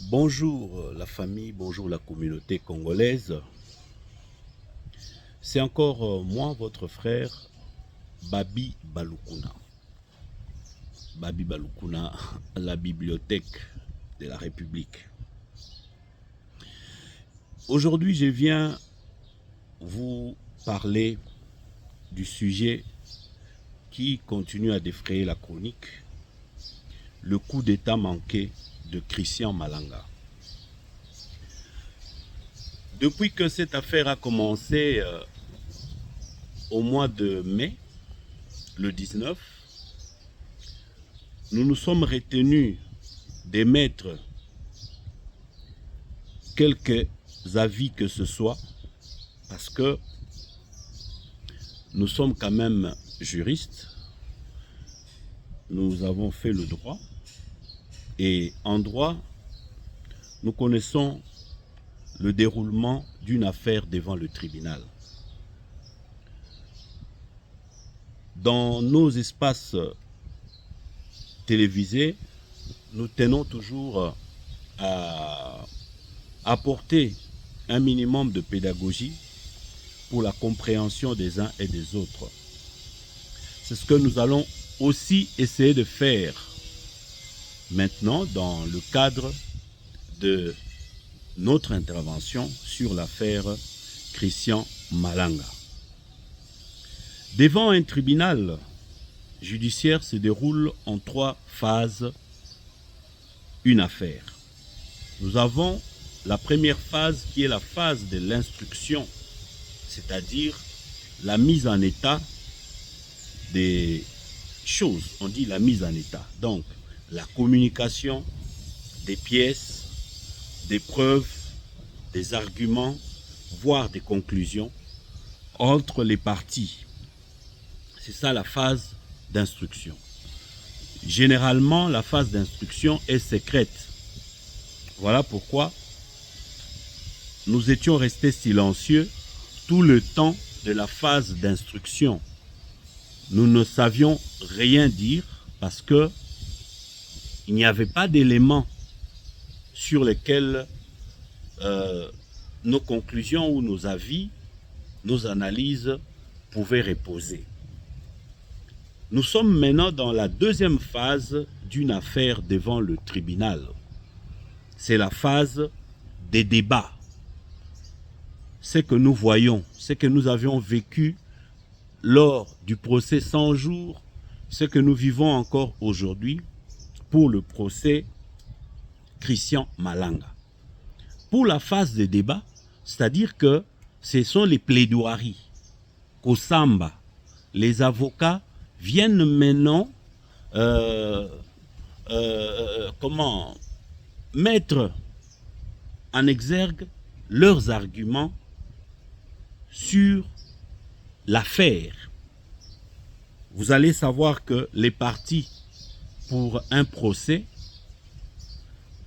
Bonjour la famille, bonjour la communauté congolaise. C'est encore moi, votre frère, Babi Balukuna. Babi Balukuna, la bibliothèque de la République. Aujourd'hui, je viens vous parler du sujet qui continue à défrayer la chronique, le coup d'État manqué de Christian Malanga. Depuis que cette affaire a commencé au mois de mai, le 19, nous nous sommes retenus d'émettre quelques avis que ce soit, parce que nous sommes quand même juristes, nous avons fait le droit, et en droit, nous connaissons le déroulement d'une affaire devant le tribunal. Dans nos espaces télévisés, nous tenons toujours à apporter un minimum de pédagogie pour la compréhension des uns et des autres. C'est ce que nous allons aussi essayer de faire maintenant dans le cadre de notre intervention sur l'affaire Christian Malanga. Devant un tribunal judiciaire se déroule en 3 phases une affaire. Nous avons la première phase qui est la phase de l'instruction, c'est-à-dire la mise en état des choses. On dit la mise en état. Donc, la communication des pièces, des preuves, des arguments, voire des conclusions entre les parties. C'est ça la phase d'instruction. Généralement, la phase d'instruction est secrète. Voilà pourquoi nous étions restés silencieux tout le temps de la phase d'instruction. Nous ne savions rien dire parce que il n'y avait pas d'éléments sur lesquels nos conclusions ou nos avis, nos analyses pouvaient reposer. Nous sommes maintenant dans la deuxième phase d'une affaire devant le tribunal. C'est la phase des débats. Ce que nous voyons, ce que nous avions vécu lors du procès 100 jours, ce que nous vivons encore aujourd'hui pour le procès Christian Malanga. Pour la phase de débat, c'est-à-dire que ce sont les plaidoiries qu'au Samba, les avocats viennent maintenant mettre en exergue leurs arguments sur l'affaire. Vous allez savoir que les parties pour un procès,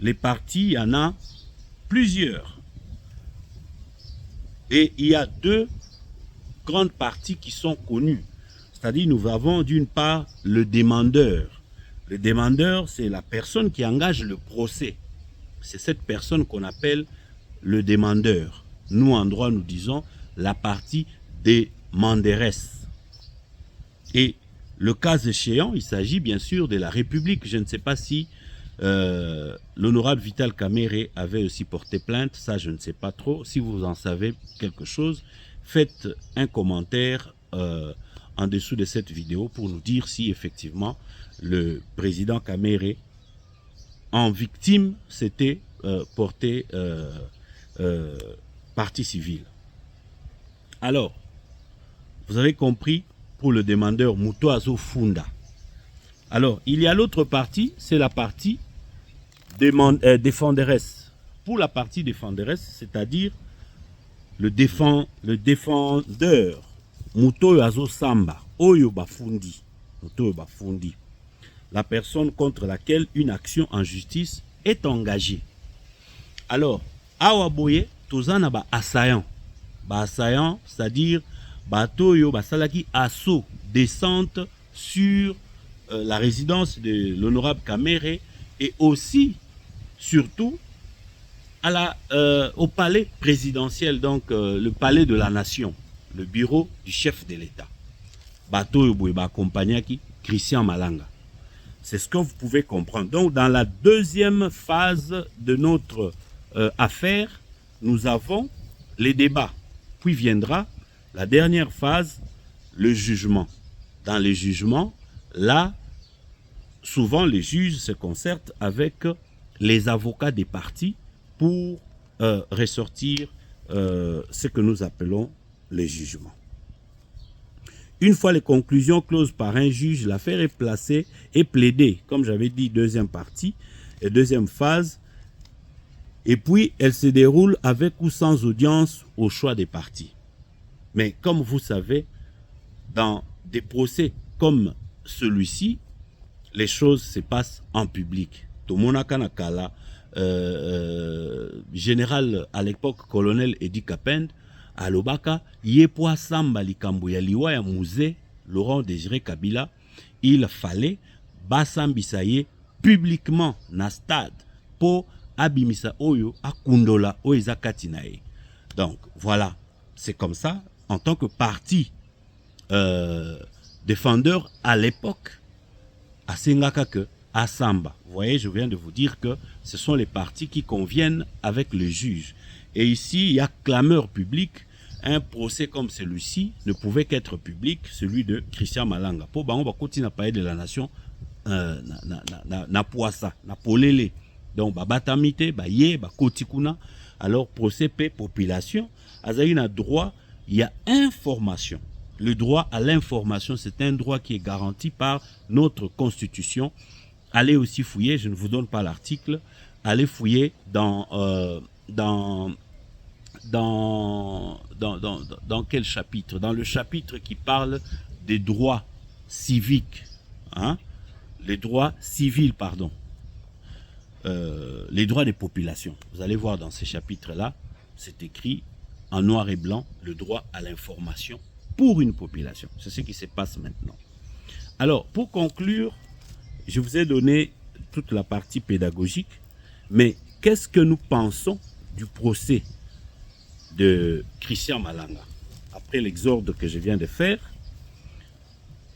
les parties, il y en a plusieurs. Et il y a 2 grandes parties qui sont connues. C'est-à-dire, nous avons d'une part le demandeur. Le demandeur, c'est la personne qui engage le procès. C'est cette personne qu'on appelle le demandeur. Nous, en droit, nous disons la partie demanderesse. Et le cas échéant, il s'agit bien sûr de la République. Je ne sais pas si l'honorable Vital Kamerhe avait aussi porté plainte. Ça, je ne sais pas trop. Si vous en savez quelque chose, faites un commentaire en dessous de cette vidéo pour nous dire si effectivement le président Kamerhe en victime s'était porté partie civile. Alors, vous avez compris, pour le demandeur Mutoazo Funda. Alors, il y a l'autre partie, c'est la partie défenderesse. Pour la partie défenderesse, c'est-à-dire le défendeur Mutoazo Samba, Oyo Bafundi, Mutoyo Bafundi, la personne contre laquelle une action en justice est engagée. Alors, Awaboye, Tozana ba assaillant. Ba assaillant, c'est-à-dire Batoyo Basalaki assaut, descente sur la résidence de l'honorable Kamerhe et aussi, surtout, au palais présidentiel, donc le palais de la nation, le bureau du chef de l'État. Bato Yoboeba Kompanyaki, Christian Malanga. C'est ce que vous pouvez comprendre. Donc, dans la deuxième phase de notre affaire, nous avons les débats. Puis viendra la dernière phase, le jugement. Dans les jugements, là, souvent les juges se concertent avec les avocats des parties pour ressortir ce que nous appelons les jugements. Une fois les conclusions closes par un juge, l'affaire est placée et plaidée, comme j'avais dit, deuxième partie et deuxième phase. Et puis, elle se déroule avec ou sans audience au choix des parties. Mais comme vous savez, dans des procès comme celui-ci, les choses se passent en public. Tomona Kanakala, général à l'époque, colonel Edi Kapend, à Lobaka, Yepwa Samba Likambo ya liwa ya musée Laurent Désiré Kabila, il fallait Basambisaye publiquement na stade pour abimisa oyo akundola oeza katinae. Donc voilà, c'est comme ça, en tant que parti défendeur à l'époque, à Sengaka que à Samba. Vous voyez, je viens de vous dire que ce sont les parties qui conviennent avec le juge. Et ici, il y a clameur publique. Un procès comme celui-ci ne pouvait qu'être public, celui de Christian Malanga. Pour Bango Bakoti n'a pas de la nation, na poissa, na polele. Donc, batamite, baye, bakotikuna. Alors, procès paix population. Azaï n'a droit, il y a information. Le droit à l'information, c'est un droit qui est garanti par notre constitution. Allez aussi fouiller, je ne vous donne pas l'article. Allez fouiller dans quel chapitre? Dans le chapitre qui parle des droits civiques. Hein? Les droits civils, pardon. Les droits des populations. Vous allez voir dans ces chapitres-là, c'est écrit en noir et blanc, le droit à l'information pour une population. C'est ce qui se passe maintenant. Alors, pour conclure, je vous ai donné toute la partie pédagogique, mais qu'est-ce que nous pensons du procès de Christian Malanga? Après l'exorde que je viens de faire,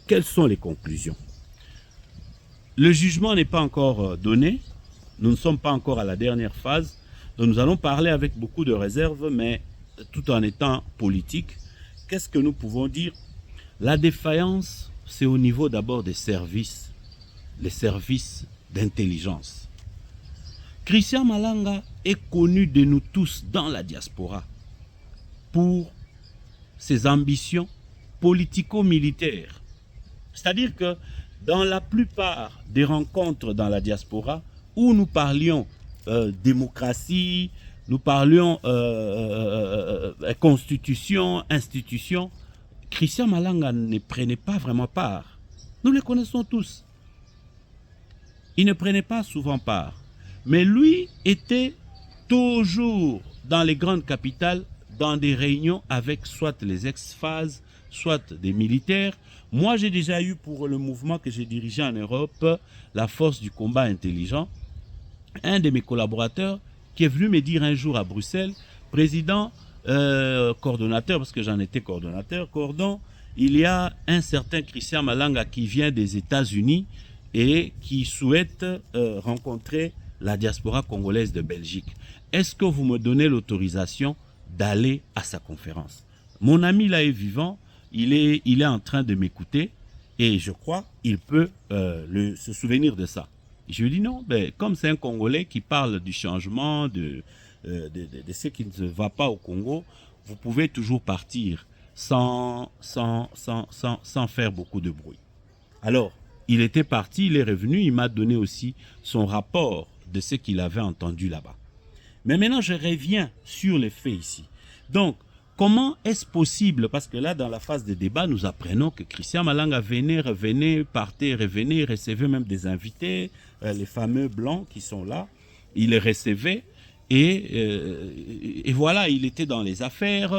quelles sont les conclusions? Le jugement n'est pas encore donné, nous ne sommes pas encore à la dernière phase, donc nous allons parler avec beaucoup de réserve, mais tout en étant politique. Qu'est-ce que nous pouvons dire? La défaillance, c'est au niveau d'abord des services, les services d'intelligence. Christian Malanga est connu de nous tous dans la diaspora pour ses ambitions politico-militaires. C'est-à-dire que dans la plupart des rencontres dans la diaspora où nous parlions démocratie, nous parlions constitution, institution, Christian Malanga ne prenait pas vraiment part. Nous les connaissons tous. Il ne prenait pas souvent part. Mais lui était toujours dans les grandes capitales, dans des réunions avec soit les ex-phases, soit des militaires. Moi, j'ai déjà eu pour le mouvement que j'ai dirigé en Europe, la force du combat intelligent, un de mes collaborateurs qui est venu me dire un jour à Bruxelles, président, coordonnateur, parce que j'en étais coordonnateur, cordon, il y a un certain Christian Malanga qui vient des États-Unis et qui souhaite rencontrer la diaspora congolaise de Belgique. Est-ce que vous me donnez l'autorisation d'aller à sa conférence? Mon ami là est vivant, il est en train de m'écouter et je crois qu'il peut se souvenir de ça. Je lui dis non, ben, comme c'est un Congolais qui parle du changement, de ce qui ne va pas au Congo, vous pouvez toujours partir sans faire beaucoup de bruit. Alors, il était parti, il est revenu, il m'a donné aussi son rapport de ce qu'il avait entendu là-bas. Mais maintenant, je reviens sur les faits ici. Donc, comment est-ce possible? Parce que là, dans la phase de débat, nous apprenons que Christian Malanga venait, revenait, partait, revenait, recevait même des invités, les fameux blancs qui sont là. Il les recevait et voilà, il était dans les affaires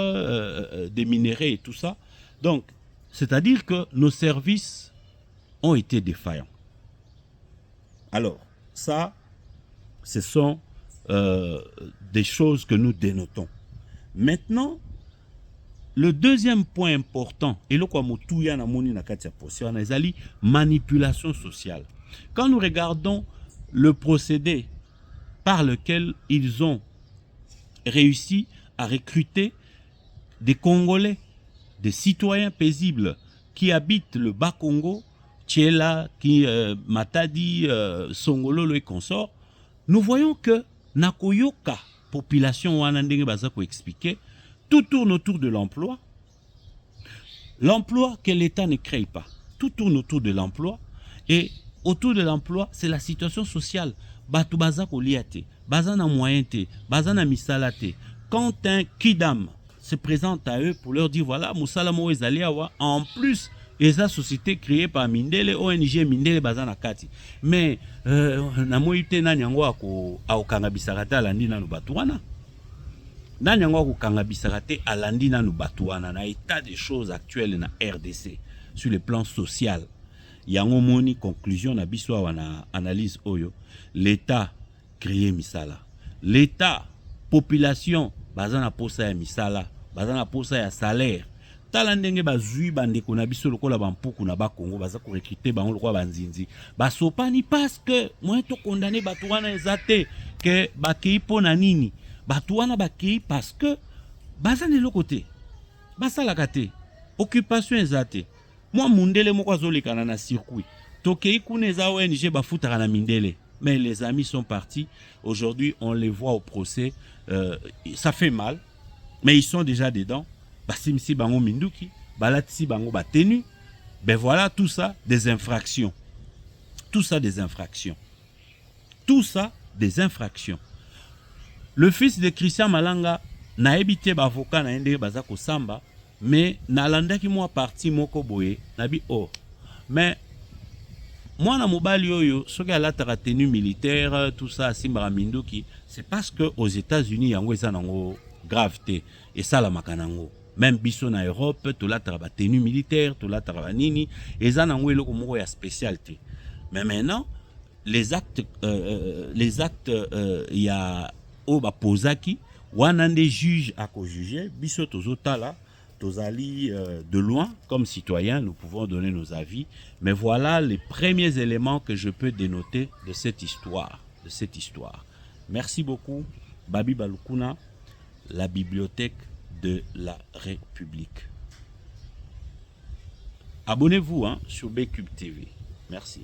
des minéraux et tout ça. Donc, c'est-à-dire que nos services ont été défaillants. Alors, ça, ce sont des choses que nous dénotons. Maintenant, le deuxième point important, et le manipulation sociale. Quand nous regardons le procédé par lequel ils ont réussi à recruter des Congolais, des citoyens paisibles qui habitent le Bas-Congo, Tchela, Matadi, Songololo et consorts, nous voyons que Nakoyoka, population Wanandenge Bazako expliqué, tout tourne autour de l'emploi. L'emploi que l'État ne crée pas. Tout tourne autour de l'emploi. Et autour de l'emploi, c'est la situation sociale. Batu Bazako liate, Bazana moyente, Bazana misalate. Quand un kidam se présente à eux pour leur dire voilà, Moussala Moezaliawa, en plus, et la société créée par Mindele, ONG Mindele Bazana Kati. Mais, namoite nanyango ako kangabisarata alandi nanu batuana. Nanyango ako kangabisarate alandi nanu batuana na état des choses actuelles na RDC sur le plan social. Yango moni conclusion na biso wana analyse oyo. L'État créé misala. L'État, population, bazana posa ya misala, bazana posa ya salaire. Talandenge bazui bandeko na biso lokola bampuku na Bakongo baza ko recruter bango lokola banzinzi. Basopani parce que moi to condamné batu wana ezate que bakei pona nini. Batu wana bakei parce que bazana le côté. Basala kate. Occupation ezate. Moi mundele moko azolekana na circuit. Tokei kuneza ONG bafutaka na mindele. Mais les amis sont partis. Aujourd'hui, on les voit au procès. Ça fait mal. Mais ils sont déjà dedans. Basimsi bango minduki. Balatisi bango batenu. Ben voilà, tout ça, des infractions. Tout ça, des infractions. Tout ça, des infractions. Le fils de Christian Malanga n'a évité bavocat na ende bazako samba. Mais nalanda ki moi parti moko boye. Nabi oh. Mais moi, na mobali oyo, soki alataka tenue militaire, tout ça, simbara minduki, c'est parce que aux États-Unis, yango eza nango gravité et ça la makanango. Même biso na Europe, to lataka tenue militaire, to lataka nini, eza nango eloko moko ya spécialité. Mais maintenant, les actes ya o ba posaki, wanande juge à ko juger, biso tozotala. Tozali de loin, comme citoyens, nous pouvons donner nos avis. Mais voilà les premiers éléments que je peux dénoter de cette histoire. Merci beaucoup, Babi Balukuna, la bibliothèque de la République. Abonnez-vous sur BCube TV. Merci.